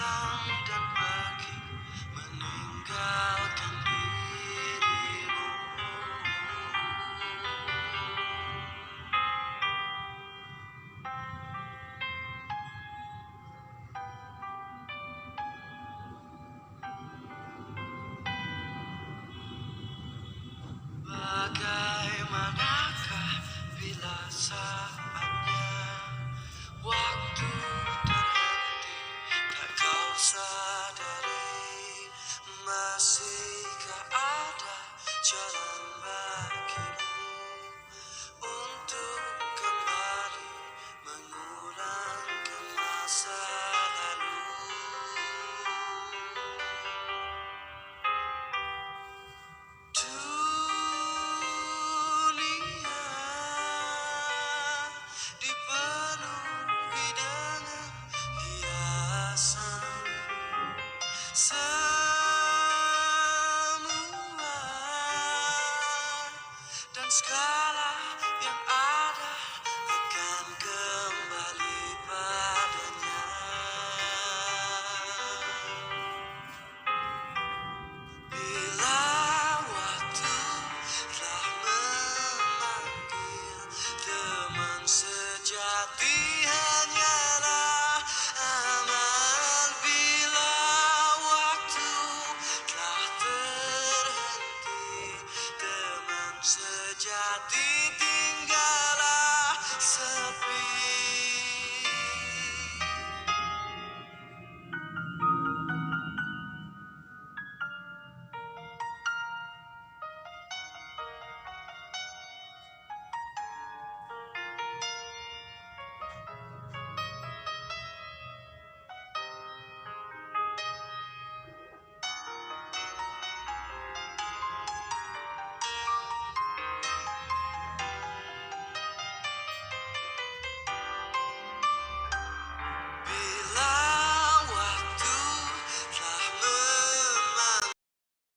datang dan pergi, meninggalkan dirimu. Bagaimanakah bila saatnya waktu terhenti, tak kau sadari, masihkah ada jalan bagimu untuk kembali mengulang ke masa lalu. Dunia dipenuhi dengan hiasan.